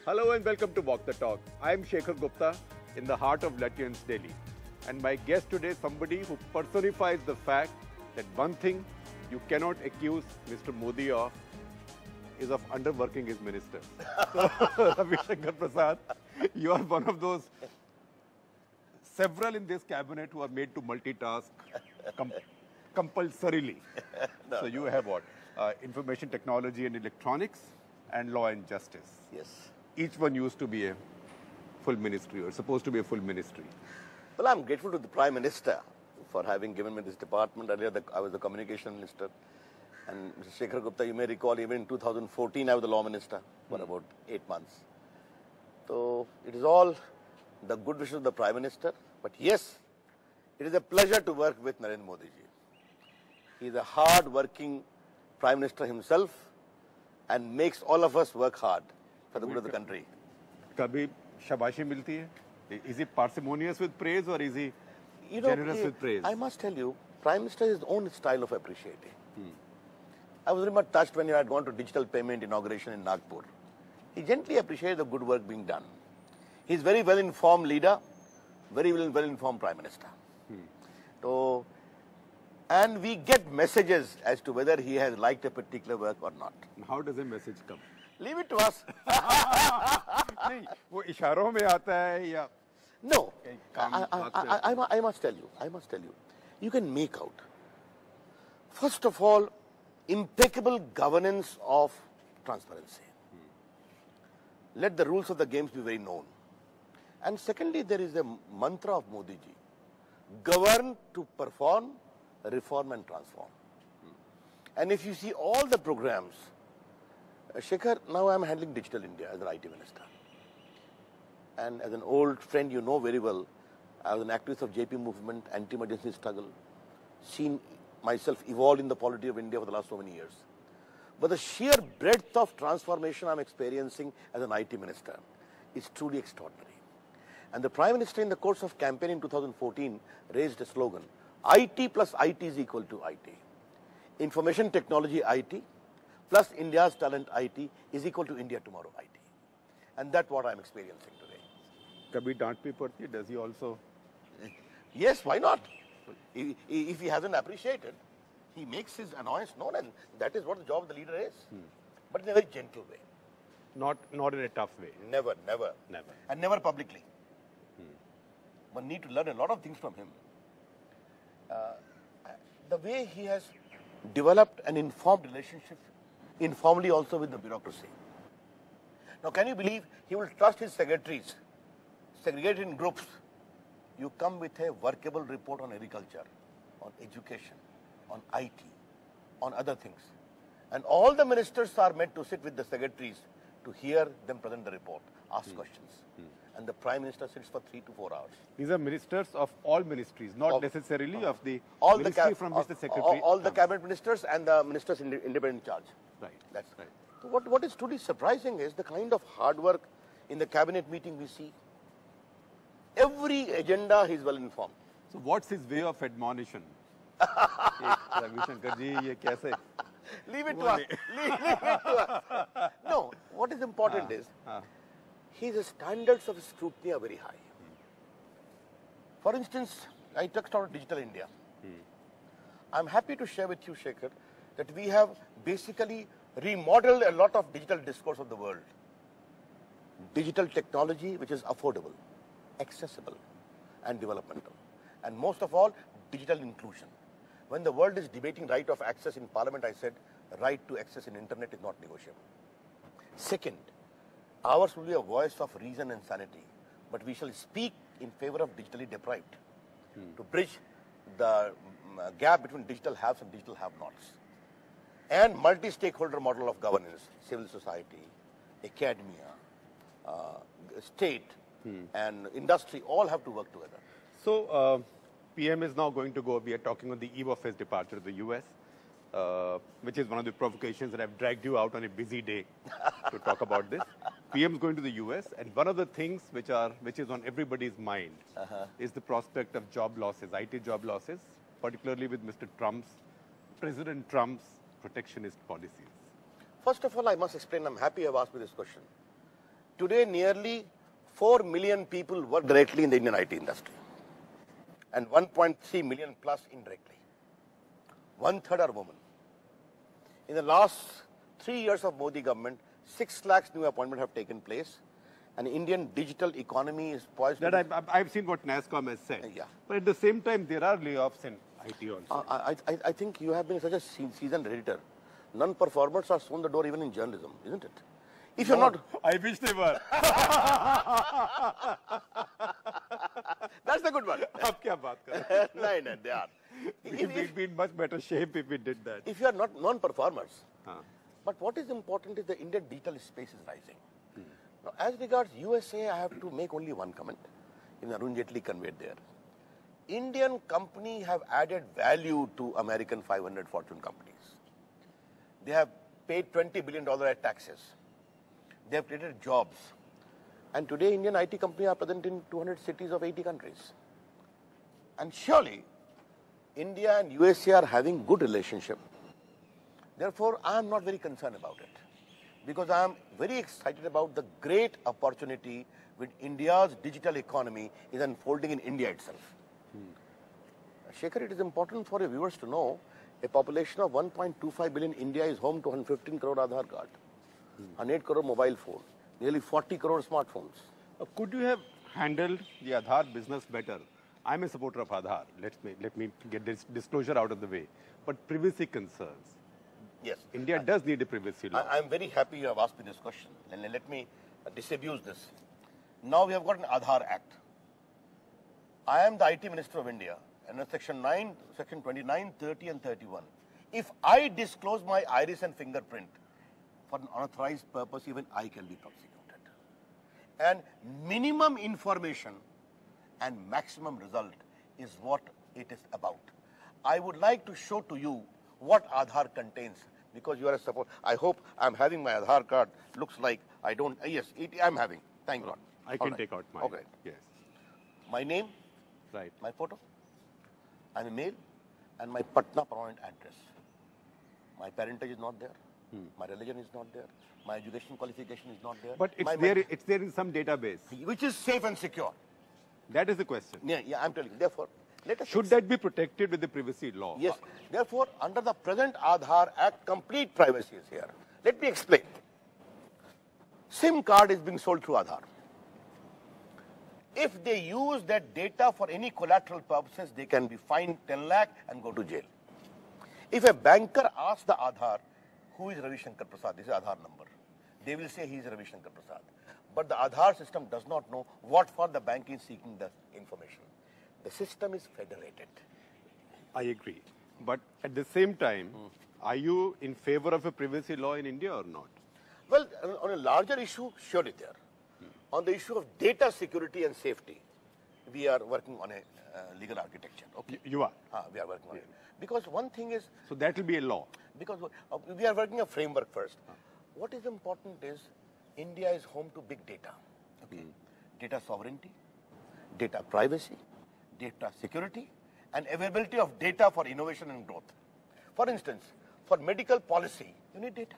Hello and welcome to Walk the Talk. I am Shekhar Gupta in the heart of Lutyens, Delhi. And my guest today is somebody who personifies the fact that one thing you cannot accuse Mr. Modi of is of underworking his ministers. So, Ravi Shankar Prasad, you are one of those several in this cabinet who are made to multitask compulsorily. No, so you have what? Information technology and electronics and law and justice. Yes. Each one used to be a full ministry or supposed to be a full ministry. Well, I'm grateful to the Prime Minister for having given me this department. Earlier, I was the communication minister. And Mr. Shekhar Gupta, you may recall, even in 2014, I was the law minister for about 8 months. So, it is all the good wishes of the Prime Minister. But yes, it is a pleasure to work with Narendra Modi ji. He is a hard-working Prime Minister himself and makes all of us work hard for the good of the country. Kabhi shabashi milti hai? Is he parsimonious with praise or is he generous with praise? I must tell you, Prime Minister has his own style of appreciating. I was very much touched when he had gone to digital payment inauguration in Nagpur. He gently appreciated the good work being done. He is very well-informed leader, very well-informed Prime Minister. So, and we get messages as to whether he has liked a particular work or not. How does a message come? Leave it to us. नहीं, वो इशारों में आता है या? No, I must tell you, you can make out. First of all, impeccable governance of transparency. Let the rules of the games be very known. And secondly, there is a mantra of Modi ji. Govern to perform, reform and transform. And if you see all the programs, Shekhar, now I am handling Digital India as an IT minister. And as an old friend, you know very well, I was an activist of JP movement, anti-emergency struggle, seen myself evolve in the polity of India for the last so many years. But the sheer breadth of transformation I'm experiencing as an IT minister is truly extraordinary. And the Prime Minister in the course of campaign in 2014 raised a slogan, IT plus IT is equal to IT. Information technology IT plus India's talent IT is equal to India tomorrow IT. And that's what I'm experiencing today. Kabhi डांट भी पड़ती है? Does he also? Yes, why not? If he hasn't appreciated, he makes his annoyance known, and that is what the job of the leader is. But in a very gentle way. Not in a tough way. Never. And never publicly. One need to learn a lot of things from him. The way he has developed an informed relationship, informally also with the bureaucracy. Now, can you believe he will trust his secretaries, segregated in groups? You come with a workable report on agriculture, on education, on IT, on other things. And all the ministers are meant to sit with the secretaries to hear them present the report, ask questions. And the Prime Minister sits for 3 to 4 hours. These are ministers of all ministries, not necessarily of the all ministry the from which the secretary all the cabinet ministers and the ministers in independent charge. Right. That's right. So what is truly surprising is the kind of hard work in the cabinet meeting we see. Every agenda he is well informed. So what's his way of admonition? Ravi Shankar ji, ye kaise? Leave it to us. Leave it to us. No, what is important is his standards of scrutiny are very high. For instance, I touched on Digital India. I'm happy to share with you, Shekhar, that we have basically remodeled a lot of digital discourse of the world. Digital technology which is affordable, accessible and developmental. And most of all, digital inclusion. When the world is debating right of access in Parliament, I said, right to access in internet is not negotiable. Second, ours will be a voice of reason and sanity, but we shall speak in favor of digitally deprived to bridge the gap between digital haves and digital have-nots. And multi-stakeholder model of governance, civil society, academia, state and industry all have to work together. So, PM is now going to go, we are talking on the eve of his departure to the US, which is one of the provocations that I've dragged you out on a busy day to talk about this. PM is going to the US, and one of the things which is on everybody's mind is the prospect of job losses, IT job losses, particularly with President Trump's protectionist policies. First of all, I must explain, I'm happy you have asked me this question. Today, nearly 4 million people work directly in the Indian IT industry and 1.3 million plus indirectly. 1/3 are women. In the last 3 years of Modi government, 6 lakhs new appointments have taken place, and Indian digital economy is poised That I've seen what NASCOM has said. Yeah. But at the same time, there are layoffs in IT also. I think you have been such a seasoned editor. Non-performers are shown the door even in journalism, isn't it? If you're not... I wish they were. That's the good one. Aap kya baat kar rahe hain? No, they are. We'd be in much better shape if we did that. If you are not non-performers. But what is important is the Indian digital space is rising. Now, as regards USA, I have to make only one comment. In Arun Jaitley conveyed there. Indian companies have added value to American 500 Fortune companies. They have paid $20 billion at taxes. They have created jobs. And today, Indian IT companies are present in 200 cities of 80 countries. And surely, India and USA are having good relationship. Therefore, I am not very concerned about it. Because I am very excited about the great opportunity which India's digital economy is unfolding in India itself. Shekhar, it is important for your viewers to know a population of 1.25 billion India is home to 115 crore Aadhaar card, 108 crore mobile phone, nearly 40 crore smartphones. Could you have handled the Aadhaar business better? I'm a supporter of Aadhaar. Let me get this disclosure out of the way. But privacy concerns. Yes. India does need a privacy law. I'm very happy you have asked me this question. Let me disabuse this. Now we have got an Aadhaar Act. I am the IT Minister of India, and in Section 9, Section 29, 30 and 31. If I disclose my iris and fingerprint for an unauthorized purpose, even I can be prosecuted. And minimum information and maximum result is what it is about. I would like to show to you what Aadhaar contains, because you are a support. I hope I'm having my Aadhaar card. Looks like I don't. Yes, I'm having. Thank God. I can take out mine. Okay. Yes. My name, Right. my photo, I'm a male, and my Patna permanent address. My parentage is not there. My religion is not there. My education qualification is not there. But it's there in some database. Which is safe and secure. That is the question. Yeah, I'm telling you. Therefore, let us Should that be protected with the privacy law? Yes. Therefore, under the present Aadhaar Act, complete privacy is here. Let me explain. SIM card is being sold through Aadhaar. If they use that data for any collateral purposes, they can be fined 10 lakh and go to jail. If a banker asks the Aadhaar, who is Ravi Shankar Prasad, this is Aadhaar number, they will say he is Ravi Shankar Prasad. But the Aadhaar system does not know what for the bank is seeking the information. The system is federated. I agree. But at the same time, are you in favor of a privacy law in India or not? Well, on a larger issue, surely there. On the issue of data security and safety, we are working on a legal architecture. Okay. You are? We are working on it. Because one thing is... So that will be a law? Because we are working a framework first. What is important is India is home to big data. Okay. Data sovereignty, data privacy, data security, and availability of data for innovation and growth. For instance, for medical policy, you need data.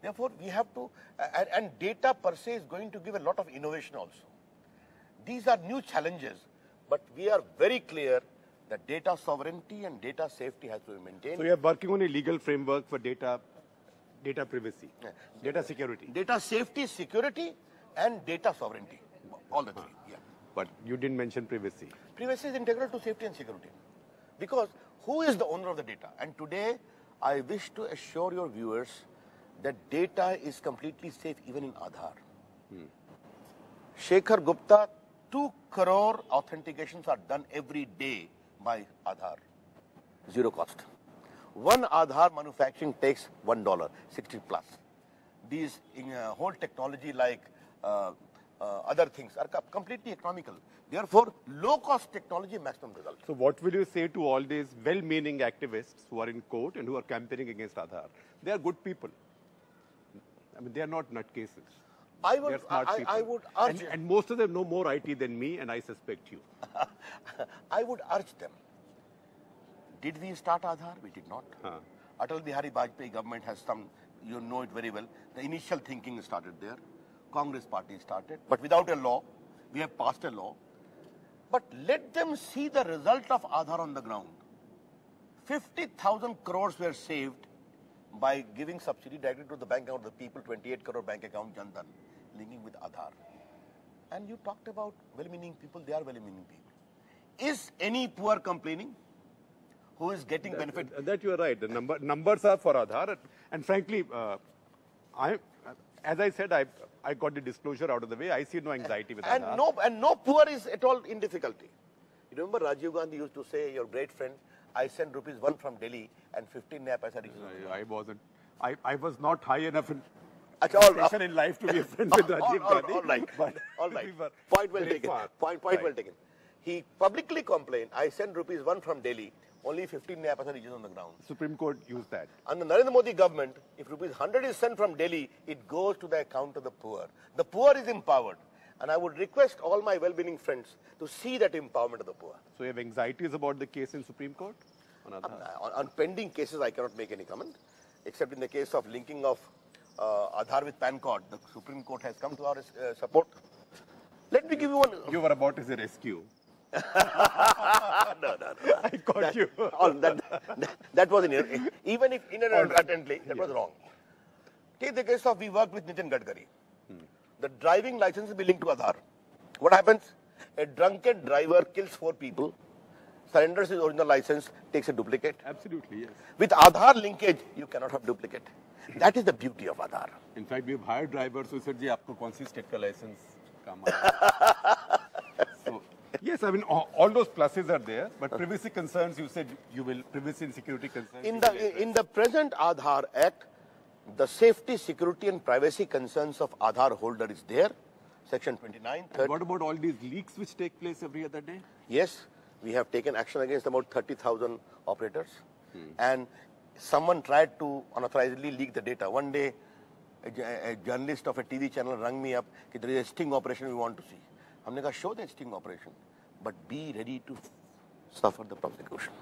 Therefore, we have to, and data per se is going to give a lot of innovation also. These are new challenges, but we are very clear that data sovereignty and data safety has to be maintained. So you are working on a legal framework for data privacy, data security. Data safety, security, and data sovereignty, all the three. Yeah. But you didn't mention privacy. Privacy is integral to safety and security. Because who is the owner of the data? And today, I wish to assure your viewers that data is completely safe even in Aadhaar. Shekhar Gupta, 2 crore authentications are done every day by Aadhaar. Zero cost. One Aadhaar manufacturing takes $1, 60 plus. These whole technology like other things are completely economical. Therefore, low-cost technology, maximum results. So what will you say to all these well-meaning activists who are in court and who are campaigning against Aadhaar? They are good people. I mean, they are not nutcases. I would urge... And most of them know more IT than me, and I suspect you. I would urge them. Did we start Aadhaar? We did not. Atal Bihari Vajpayee government has some, you know it very well. The initial thinking started there. Congress party started, but without a law. We have passed a law. But let them see the result of Aadhaar on the ground. 50,000 crores were saved by giving subsidy directly to the bank account of the people, 28 crore bank account Jan Dhan, linking with Aadhaar. And you talked about well-meaning people, they are well-meaning people. Is any poor complaining who is getting benefit? That you are right. The numbers are for Aadhaar. And frankly, as I said, I got the disclosure out of the way. I see no anxiety with Aadhaar. And no poor is at all in difficulty. You remember Rajiv Gandhi used to say, your great friend, I sent ₹1 from Delhi and 15 naya paisa. I wasn't. I was not high enough in life to be a friend with Rajiv Gandhi. All right. Point well taken. Point well taken. He publicly complained, I sent ₹1 from Delhi, only 15 naya paisa reaches on the ground. Supreme Court used that. Under Narendra Modi government, if ₹100 is sent from Delhi, it goes to the account of the poor. The poor is empowered. And I would request all my well-meaning friends to see that empowerment of the poor. So you have anxieties about the case in Supreme Court? On pending cases, I cannot make any comment, except in the case of linking of Aadhaar with PAN card. The Supreme Court has come to our support. Let me give you one. You were about as a rescue. No. I caught you. That was even if inadvertently, that was wrong. Take the case of we worked with Nitin Gadkari. The driving license will be linked to Aadhaar. What happens? A drunken driver kills 4 people, surrenders his original license, takes a duplicate. Absolutely, yes. With Aadhaar linkage, you cannot have duplicate. That is the beauty of Aadhaar. In fact, we have hired drivers who said, "Ji, aapko kaun si state ka license kam So, yes, I mean, all those pluses are there, but privacy concerns, you said privacy and security concerns. In the present Aadhaar Act, the safety, security and privacy concerns of Aadhaar holder is there. Section 29. What about all these leaks which take place every other day? Yes, we have taken action against about 30,000 operators. And someone tried to unauthorizedly leak the data. One day, a journalist of a TV channel rang me up that there is a sting operation we want to see. हमने कहा, show the sting operation, but be ready to suffer the prosecution.